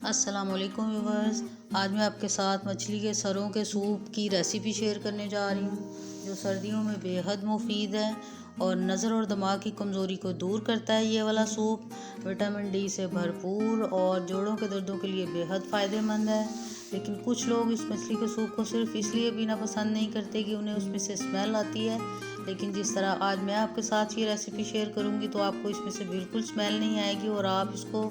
अस्सलाम वालेकुम व्यूवर्स। आज मैं आपके साथ मछली के सरों के सूप की रेसिपी शेयर करने जा रही हूँ, जो सर्दियों में बेहद मुफीद है और नज़र और दिमाग की कमज़ोरी को दूर करता है। ये वाला सूप विटामिन डी से भरपूर और जोड़ों के दर्दों के लिए बेहद फ़ायदेमंद है। लेकिन कुछ लोग इस मछली के सूप को सिर्फ इसलिए पीना पसंद नहीं करते कि उन्हें उसमें से स्मेल आती है। लेकिन जिस तरह आज मैं आपके साथ ये रेसिपी शेयर करूँगी तो आपको इसमें से बिल्कुल स्मेल नहीं आएगी और आप इसको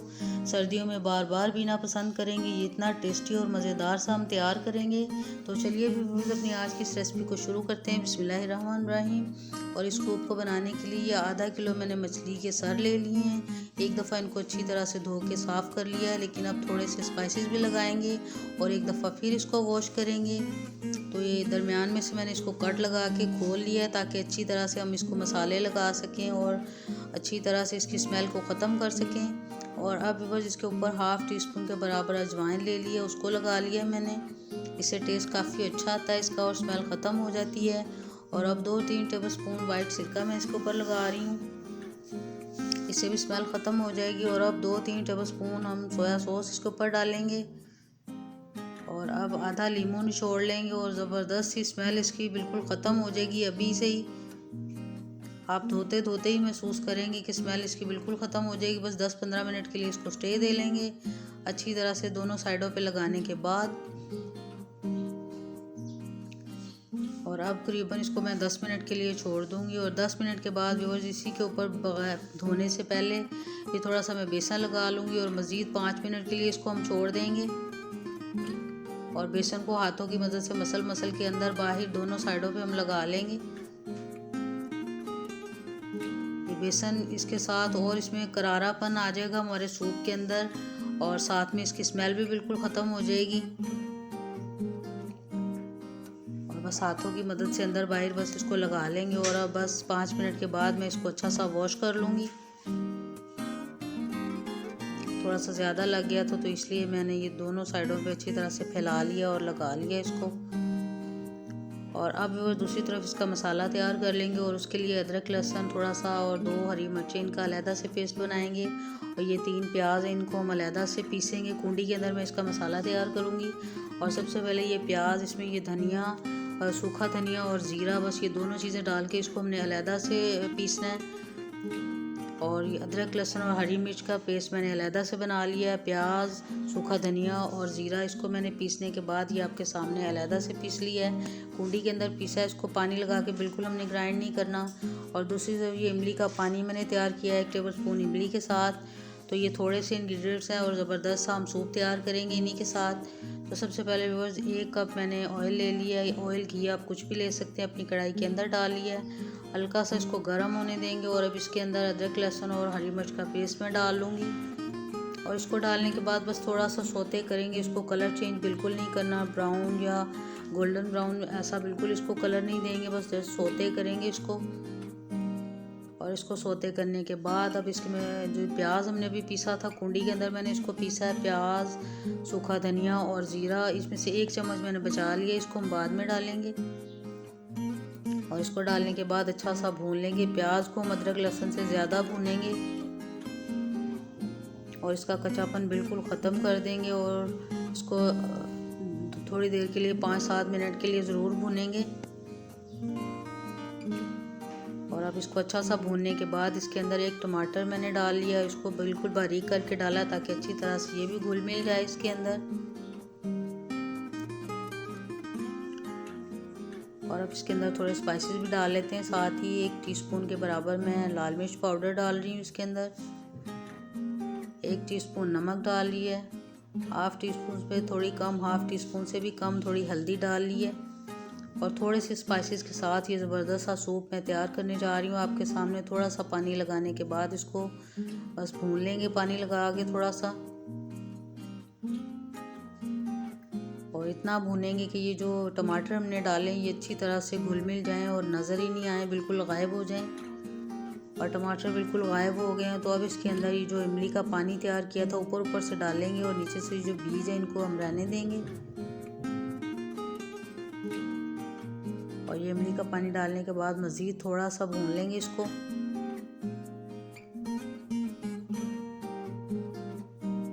सर्दियों में बार बार पीना पसंद करेंगे। ये इतना टेस्टी और मज़ेदार सा हम तैयार करेंगे। तो चलिए व्यूअर्स अपनी आज की इस रेसिपी को शुरू करते हैं। बिस्मिल्लाहिर्रहमानिर्रहीम। और इस सूप को बनाने के लिए आधा किलो मैंने मछली के सर ले लिए हैं। एक दफ़ा इनको अच्छी तरह से धो के साफ़ कर लिया है, लेकिन अब थोड़े से स्पाइसेस भी लगाएंगे और एक दफ़ा फिर इसको वॉश करेंगे। तो ये दरमियान में से मैंने इसको कट लगा के खोल लिया है ताकि अच्छी तरह से हम इसको मसाले लगा सकें और अच्छी तरह से इसकी स्मेल को ख़त्म कर सकें। और अब व्यूअर्स इसके ऊपर हाफ़ टी स्पून के बराबर अजवाइन ले लिया, उसको लगा लिया मैंने। इससे टेस्ट काफ़ी अच्छा आता है इसका और स्मेल ख़त्म हो जाती है। और अब 2-3 टेबल स्पून वाइट सिरका मैं इसके ऊपर लगा रही हूँ, इससे भी स्मेल ख़त्म हो जाएगी। और अब 2-3 टेबल स्पून हम सोया सॉस इसके ऊपर डालेंगे और अब आधा लीमू निचोड़ लेंगे और ज़बरदस्त सी स्मेल इसकी बिल्कुल ख़त्म हो जाएगी। अभी से ही आप धोते धोते ही महसूस करेंगे कि स्मेल इसकी बिल्कुल ख़त्म हो जाएगी। बस 10-15 मिनट के लिए इसको स्टे दे लेंगे अच्छी तरह से दोनों साइडों पे लगाने के बाद। और अब करीबन इसको मैं 10 मिनट के लिए छोड़ दूंगी और 10 मिनट के बाद व्यूअर्स इसी के ऊपर बगैर धोने से पहले ये थोड़ा सा मैं बेसन लगा लूँगी और मज़ीद 5 मिनट के लिए इसको हम छोड़ देंगे। और बेसन को हाथों की मदद से मसल के अंदर बाहर दोनों साइडों पे हम लगा लेंगे। ये बेसन इसके साथ और इसमें करारापन आ जाएगा हमारे सूप के अंदर और साथ में इसकी स्मेल भी बिल्कुल ख़त्म हो जाएगी। और बस हाथों की मदद से अंदर बाहर बस इसको लगा लेंगे और अब बस 5 मिनट के बाद मैं इसको अच्छा सा वॉश कर लूँगी। थोड़ा सा ज़्यादा लग गया था तो इसलिए मैंने ये दोनों साइडों पे अच्छी तरह से फैला लिया और लगा लिया इसको। और अब वो दूसरी तरफ इसका मसाला तैयार कर लेंगे और उसके लिए अदरक लहसुन थोड़ा सा और 2 हरी मिर्चें इनका अलहदा से पेस्ट बनाएंगे और ये 3 प्याज इनको हम अलहदा से पीसेंगे। कुंडी के अंदर मैं इसका मसाला तैयार करूँगी और सबसे पहले ये प्याज, इसमें ये धनिया, सूखा धनिया और ज़ीरा, बस ये दोनों चीज़ें डाल के इसको हमने अलहदा से पीसना है। और ये अदरक लहसुन और हरी मिर्च का पेस्ट मैंने अलहदा से बना लिया है। प्याज, सूखा धनिया और ज़ीरा इसको मैंने पीसने के बाद ये आपके सामने अलहदा से पीस लिया है, कुंडी के अंदर पीसा है। इसको पानी लगा के बिल्कुल हमने ग्राइंड नहीं करना। और दूसरी तरफ ये इमली का पानी मैंने तैयार किया है 1 टेबल स्पून इमली के साथ। तो ये थोड़े से इंग्रेडिएंट्स हैं और ज़बरदस्त सा हम सूप तैयार करेंगे इन्हीं के साथ। तो सबसे पहले व्यूअर्स 1 कप मैंने ऑयल ले लिया है। ऑयल घी आप कुछ भी ले सकते हैं, अपनी कढ़ाई के अंदर डाल लिया है। हल्का सा इसको गर्म होने देंगे और अब इसके अंदर अदरक लहसुन और हरी मिर्च का पेस्ट मैं डाल लूँगी। और इसको डालने के बाद बस थोड़ा सा सौते करेंगे। इसको कलर चेंज बिल्कुल नहीं करना, ब्राउन या गोल्डन ब्राउन ऐसा बिल्कुल इसको कलर नहीं देंगे, बस जस्ट सौते करेंगे इसको। और इसको सौते करने के बाद अब इसमें जो प्याज हमने अभी पीसा था कुंडी के अंदर मैंने इसको पीसा है, प्याज, सूखा धनिया और ज़ीरा, इसमें से 1 चम्मच मैंने बचा लिया, इसको हम बाद में डालेंगे। और इसको डालने के बाद अच्छा सा भून लेंगे। प्याज को हम अदरक लहसुन से ज़्यादा भूनेंगे और इसका कच्चापन बिल्कुल ख़त्म कर देंगे और इसको थोड़ी देर के लिए 5-7 मिनट के लिए ज़रूर भूनेंगे। और अब इसको अच्छा सा भूनने के बाद इसके अंदर 1 टमाटर मैंने डाल लिया, इसको बिल्कुल बारीक करके डाला ताकि अच्छी तरह से ये भी घुल मिल जाए इसके अंदर। और अब इसके अंदर थोड़े स्पाइसेस भी डाल लेते हैं। साथ ही 1 टीस्पून के बराबर मैं लाल मिर्च पाउडर डाल रही हूँ इसके अंदर। 1 टीस्पून नमक डाल ली है, हाफ़ टी स्पून पे थोड़ी कम, हाफ़ टी स्पून से भी कम थोड़ी हल्दी डाल ली है। और थोड़े से स्पाइसेस के साथ ये ज़बरदस्त सा सूप मैं तैयार करने जा रही हूँ आपके सामने। थोड़ा सा पानी लगाने के बाद इसको बस भून लेंगे पानी लगा के थोड़ा सा। और इतना भूनेंगे कि ये जो टमाटर हमने डाले ये अच्छी तरह से घुल मिल जाएँ और नज़र ही नहीं आए, बिल्कुल गायब हो जाएं। और टमाटर बिल्कुल गायब हो गए हैं तो अब इसके अंदर ये जो इमली का पानी तैयार किया था ऊपर से डालेंगे और नीचे से जो बीज है इनको हम रहने देंगे। और ये इमली का पानी डालने के बाद मज़ीद थोड़ा सा भून लेंगे इसको।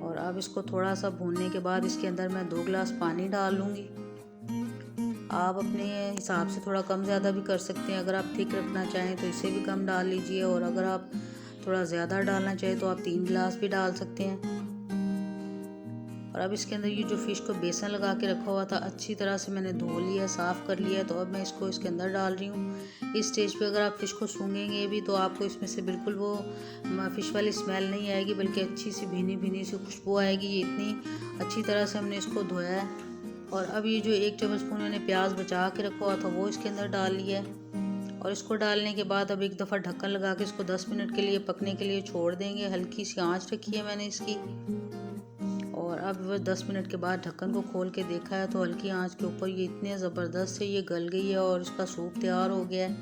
और अब इसको थोड़ा सा भूनने के बाद इसके अंदर मैं 2 गिलास पानी डाल लूँगी। आप अपने हिसाब से थोड़ा कम ज़्यादा भी कर सकते हैं। अगर आप थिक रखना चाहें तो इसे भी कम डाल लीजिए, और अगर आप थोड़ा ज़्यादा डालना चाहें तो आप 3 गिलास भी डाल सकते हैं। और अब इसके अंदर ये जो फ़िश को बेसन लगा के रखा हुआ था अच्छी तरह से मैंने धो लिया है, साफ़ कर लिया है। तो अब मैं इसको इसके अंदर डाल रही हूँ। इस स्टेज पे अगर आप फ़िश को सूंघेंगे भी तो आपको इसमें से बिल्कुल वो फ़िश वाली स्मेल नहीं आएगी, बल्कि अच्छी सी भीनी भीनी सी खुशबू आएगी। ये इतनी अच्छी तरह से हमने इसको धोया है। और अब ये जो 1 टेबलस्पून मैंने प्याज बचा के रखा हुआ था वो इसके अंदर डाल लिया है। और इसको डालने के बाद अब एक दफ़ा ढक्कन लगा के इसको 10 मिनट के लिए पकने के लिए छोड़ देंगे। हल्की सी आंच रखी है मैंने इसकी। और अब वो 10 मिनट के बाद ढक्कन को खोल के देखा है तो हल्की आंच के ऊपर ये इतने ज़बरदस्त से ये गल गई है और इसका सूप तैयार हो गया है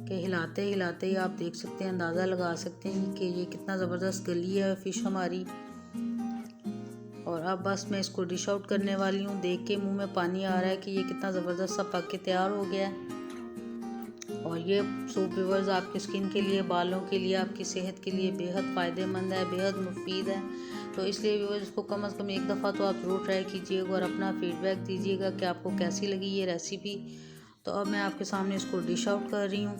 कि हिलाते हिलाते ही आप देख सकते हैं, अंदाज़ा लगा सकते हैं कि ये कितना ज़बरदस्त गली है फ़िश हमारी। और अब बस मैं इसको डिश आउट करने वाली हूँ। देख के मुंह में पानी आ रहा है कि ये कितना ज़बरदस्त सा पक के तैयार हो गया है। और ये सूप व्यूअर्स आपकी स्किन के लिए, बालों के लिए, आपकी सेहत के लिए बेहद फ़ायदेमंद है, बेहद मुफीद है। तो इसलिए व्यूअर्स इसको कम से कम एक दफ़ा तो आप ज़रूर ट्राई कीजिएगा और अपना फीडबैक दीजिएगा कि आपको कैसी लगी ये रेसिपी। तो अब मैं आपके सामने इसको डिश आउट कर रही हूँ।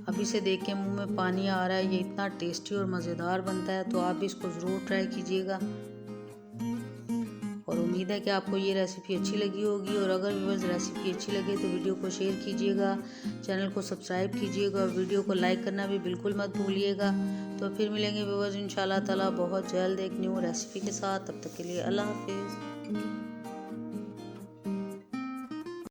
अभी से देख के मुँह में पानी आ रहा है। ये इतना टेस्टी और मज़ेदार बनता है, तो आप भी इसको ज़रूर ट्राई कीजिएगा। और उम्मीद है कि आपको ये रेसिपी अच्छी लगी होगी। और अगर व्यूअर्स रेसिपी अच्छी लगे तो वीडियो को शेयर कीजिएगा, चैनल को सब्सक्राइब कीजिएगा और वीडियो को लाइक करना भी बिल्कुल मत भूलिएगा। तो फिर मिलेंगे व्यूअर्स इंशाल्लाह ताला बहुत जल्द एक न्यू रेसिपी के साथ। तब तक के लिए अल्लाह हाफिज़।